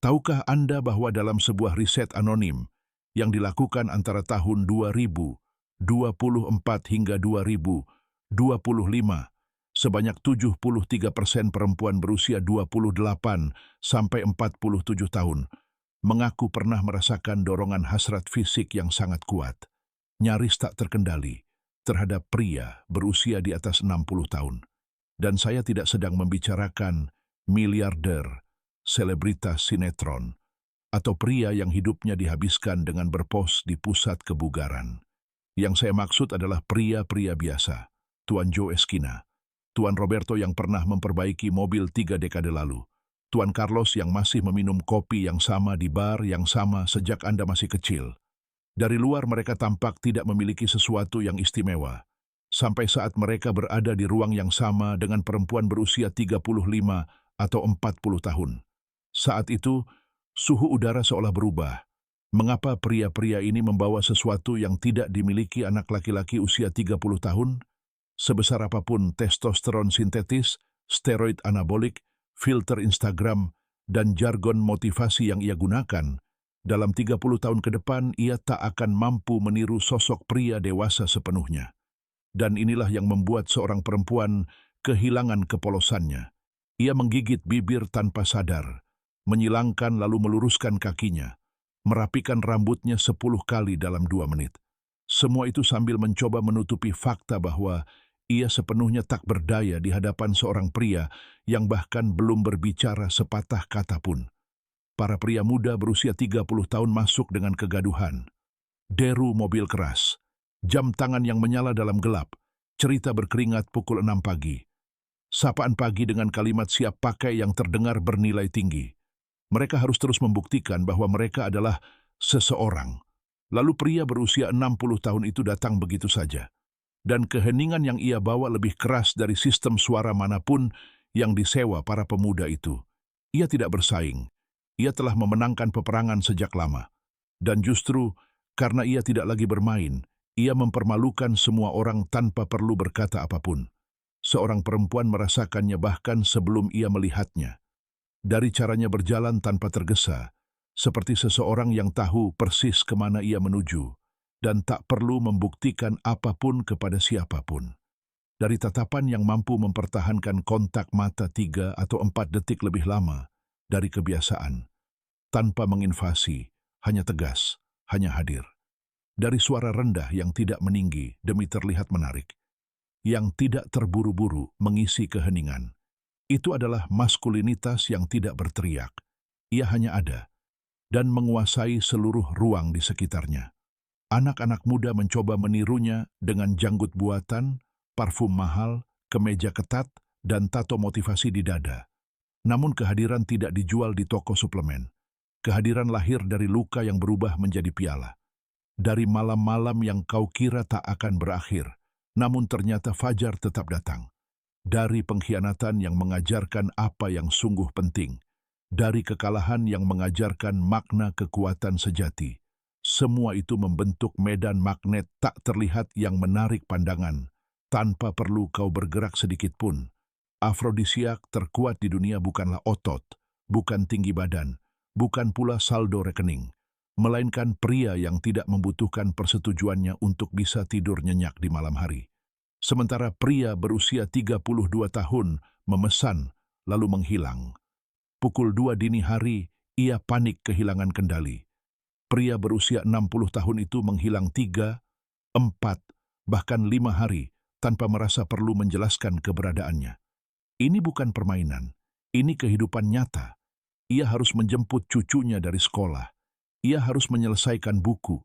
Tahukah Anda bahwa dalam sebuah riset anonim yang dilakukan antara tahun 2024 hingga 2025, sebanyak 73% perempuan berusia 28 sampai 47 tahun mengaku pernah merasakan dorongan hasrat fisik yang sangat kuat, nyaris tak terkendali, terhadap pria berusia di atas 60 tahun. Dan saya tidak sedang membicarakan miliarder, selebritas sinetron, atau pria yang hidupnya dihabiskan dengan berpos di pusat kebugaran. Yang saya maksud adalah pria-pria biasa, Tuan Joe Esquina, Tuan Roberto yang pernah memperbaiki mobil 3 dekade lalu, Tuan Carlos yang masih meminum kopi yang sama di bar yang sama sejak Anda masih kecil. Dari luar mereka tampak tidak memiliki sesuatu yang istimewa, sampai saat mereka berada di ruang yang sama dengan perempuan berusia 35 atau 40 tahun. Saat itu, suhu udara seolah berubah. Mengapa pria-pria ini membawa sesuatu yang tidak dimiliki anak laki-laki usia 30 tahun? Sebesar apapun testosteron sintetis, steroid anabolik, filter Instagram, dan jargon motivasi yang ia gunakan, dalam 30 tahun ke depan ia tak akan mampu meniru sosok pria dewasa sepenuhnya. Dan inilah yang membuat seorang perempuan kehilangan kepolosannya. Ia menggigit bibir tanpa sadar, menyilangkan lalu meluruskan kakinya, merapikan rambutnya 10 kali dalam 2 menit. Semua itu sambil mencoba menutupi fakta bahwa ia sepenuhnya tak berdaya di hadapan seorang pria yang bahkan belum berbicara sepatah kata pun. Para pria muda berusia 30 tahun masuk dengan kegaduhan. Deru mobil keras, jam tangan yang menyala dalam gelap, cerita berkeringat pukul 6 pagi. Sapaan pagi dengan kalimat siap pakai yang terdengar bernilai tinggi. Mereka harus terus membuktikan bahwa mereka adalah seseorang. Lalu pria berusia 60 tahun itu datang begitu saja. Dan keheningan yang ia bawa lebih keras dari sistem suara manapun yang disewa para pemuda itu. Ia tidak bersaing. Ia telah memenangkan peperangan sejak lama. Dan justru karena ia tidak lagi bermain, ia mempermalukan semua orang tanpa perlu berkata apapun. Seorang perempuan merasakannya bahkan sebelum ia melihatnya. Dari caranya berjalan tanpa tergesa, seperti seseorang yang tahu persis kemana ia menuju, dan tak perlu membuktikan apapun kepada siapapun. Dari tatapan yang mampu mempertahankan kontak mata 3 atau 4 detik lebih lama dari kebiasaan, tanpa menginvasi, hanya tegas, hanya hadir. Dari suara rendah yang tidak meninggi demi terlihat menarik, yang tidak terburu-buru mengisi keheningan. Itu adalah maskulinitas yang tidak berteriak. Ia hanya ada, dan menguasai seluruh ruang di sekitarnya. Anak-anak muda mencoba menirunya dengan janggut buatan, parfum mahal, kemeja ketat, dan tato motivasi di dada. Namun kehadiran tidak dijual di toko suplemen. Kehadiran lahir dari luka yang berubah menjadi piala. Dari malam-malam yang kau kira tak akan berakhir, namun ternyata fajar tetap datang. Dari pengkhianatan yang mengajarkan apa yang sungguh penting. Dari kekalahan yang mengajarkan makna kekuatan sejati. Semua itu membentuk medan magnet tak terlihat yang menarik pandangan, tanpa perlu kau bergerak sedikit pun. Afrodisiak terkuat di dunia bukanlah otot, bukan tinggi badan, bukan pula saldo rekening, melainkan pria yang tidak membutuhkan persetujuannya untuk bisa tidur nyenyak di malam hari. Sementara pria berusia 32 tahun memesan lalu menghilang. Pukul 2 dini hari, ia panik kehilangan kendali. Pria berusia 60 tahun itu menghilang 3, 4, bahkan 5 hari tanpa merasa perlu menjelaskan keberadaannya. Ini bukan permainan, ini kehidupan nyata. Ia harus menjemput cucunya dari sekolah. Ia harus menyelesaikan buku,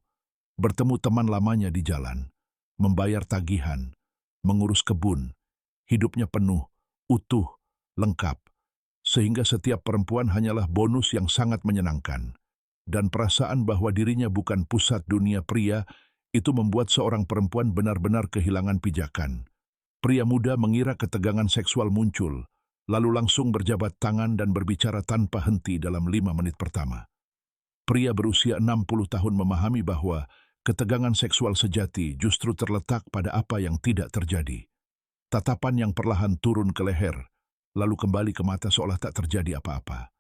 bertemu teman lamanya di jalan, membayar tagihan, mengurus kebun. Hidupnya penuh, utuh, lengkap. Sehingga setiap perempuan hanyalah bonus yang sangat menyenangkan. Dan perasaan bahwa dirinya bukan pusat dunia pria, itu membuat seorang perempuan benar-benar kehilangan pijakan. Pria muda mengira ketegangan seksual muncul, lalu langsung berjabat tangan dan berbicara tanpa henti dalam 5 menit pertama. Pria berusia 60 tahun memahami bahwa ketegangan seksual sejati justru terletak pada apa yang tidak terjadi. Tatapan yang perlahan turun ke leher, lalu kembali ke mata seolah tak terjadi apa-apa.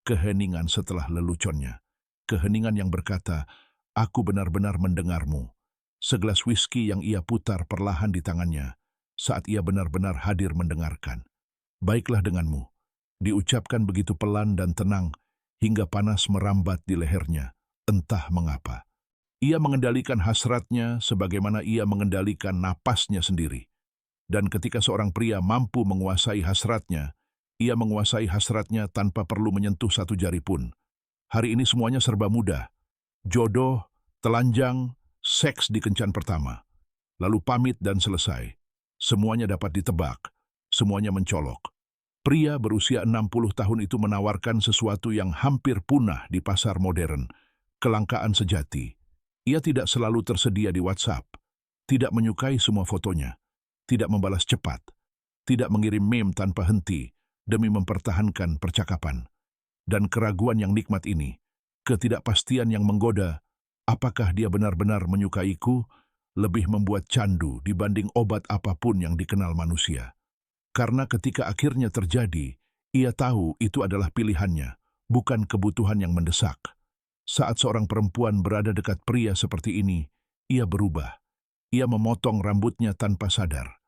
keheningan setelah leluconnya. Keheningan yang berkata, "Aku benar-benar mendengarmu." Segelas whisky yang ia putar perlahan di tangannya saat ia benar-benar hadir mendengarkan. "Baiklah denganmu," diucapkan begitu pelan dan tenang hingga panas merambat di lehernya. Entah mengapa. Ia mengendalikan hasratnya sebagaimana ia mengendalikan napasnya sendiri. Dan ketika seorang pria mampu menguasai hasratnya, ia menguasai hasratnya tanpa perlu menyentuh satu jari pun. Hari ini semuanya serba mudah. Jodoh, telanjang, seks di kencan pertama. Lalu pamit dan selesai. Semuanya dapat ditebak. Semuanya mencolok. Pria berusia 60 tahun itu menawarkan sesuatu yang hampir punah di pasar modern. Kelangkaan sejati. Ia tidak selalu tersedia di WhatsApp. Tidak menyukai semua fotonya. Tidak membalas cepat, tidak mengirim meme tanpa henti demi mempertahankan percakapan. Dan keraguan yang nikmat ini, ketidakpastian yang menggoda, apakah dia benar-benar menyukaiku, lebih membuat candu dibanding obat apapun yang dikenal manusia. Karena ketika akhirnya terjadi, ia tahu itu adalah pilihannya, bukan kebutuhan yang mendesak. Saat seorang perempuan berada dekat pria seperti ini, ia berubah. Ia memotong rambutnya tanpa sadar,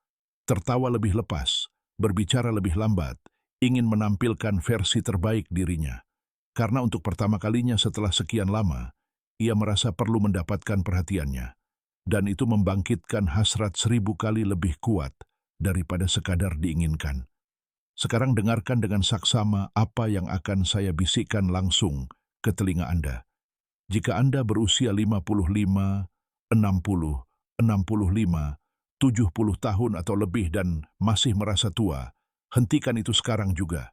tertawa lebih lepas, berbicara lebih lambat, ingin menampilkan versi terbaik dirinya. Karena untuk pertama kalinya setelah sekian lama, ia merasa perlu mendapatkan perhatiannya. Dan itu membangkitkan hasrat 1000 kali lebih kuat daripada sekadar diinginkan. Sekarang dengarkan dengan saksama apa yang akan saya bisikkan langsung ke telinga Anda. Jika Anda berusia 55, 60, 65, 70 tahun atau lebih dan masih merasa tua, hentikan itu sekarang juga.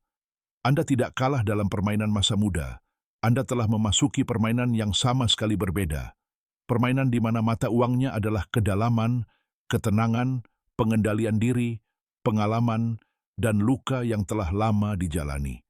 Anda tidak kalah dalam permainan masa muda. Anda telah memasuki permainan yang sama sekali berbeda. Permainan di mana mata uangnya adalah kedalaman, ketenangan, pengendalian diri, pengalaman, dan luka yang telah lama dijalani.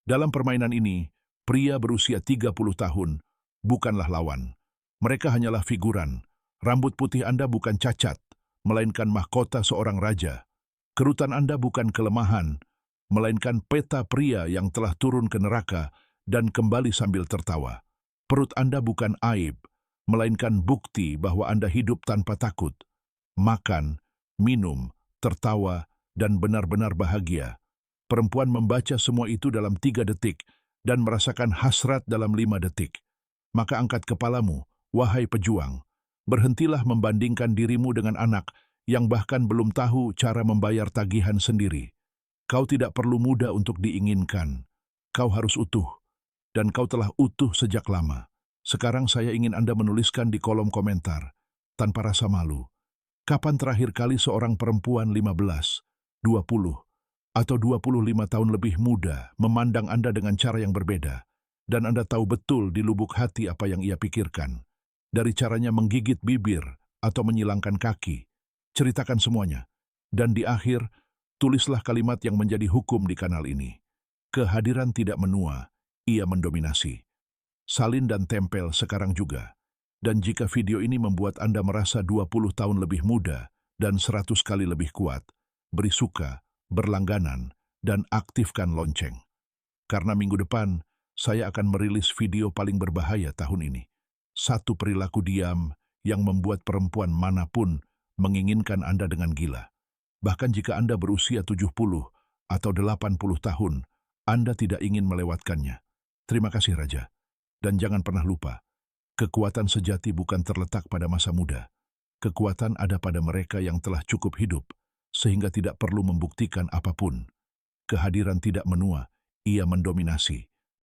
Dalam permainan ini, pria berusia 30 tahun bukanlah lawan. Mereka hanyalah figuran. Rambut putih Anda bukan cacat, melainkan mahkota seorang raja. Kerutan Anda bukan kelemahan, melainkan peta pria yang telah turun ke neraka dan kembali sambil tertawa. Perut Anda bukan aib, melainkan bukti bahwa Anda hidup tanpa takut. Makan, minum, tertawa, dan benar-benar bahagia. Perempuan membaca semua itu dalam 3 detik dan merasakan hasrat dalam 5 detik. Maka angkat kepalamu, wahai pejuang. Berhentilah membandingkan dirimu dengan anak yang bahkan belum tahu cara membayar tagihan sendiri. Kau tidak perlu muda untuk diinginkan. Kau harus utuh. Dan kau telah utuh sejak lama. Sekarang saya ingin Anda menuliskan di kolom komentar, tanpa rasa malu. Kapan terakhir kali seorang perempuan 15, 20, atau 25 tahun lebih muda memandang Anda dengan cara yang berbeda, dan Anda tahu betul di lubuk hati apa yang ia pikirkan? Dari caranya menggigit bibir atau menyilangkan kaki. Ceritakan semuanya. Dan di akhir, tulislah kalimat yang menjadi hukum di kanal ini. Kehadiran tidak menua, ia mendominasi. Salin dan tempel sekarang juga. Dan jika video ini membuat Anda merasa 20 tahun lebih muda dan 100 kali lebih kuat, beri suka, berlangganan, dan aktifkan lonceng. Karena minggu depan, saya akan merilis video paling berbahaya tahun ini. Satu perilaku diam yang membuat perempuan manapun menginginkan Anda dengan gila. Bahkan jika Anda berusia 70 atau 80 tahun, Anda tidak ingin melewatkannya. Terima kasih Raja. Dan jangan pernah lupa, kekuatan sejati bukan terletak pada masa muda. Kekuatan ada pada mereka yang telah cukup hidup, sehingga tidak perlu membuktikan apapun. Kehadiran tidak menua, ia mendominasi.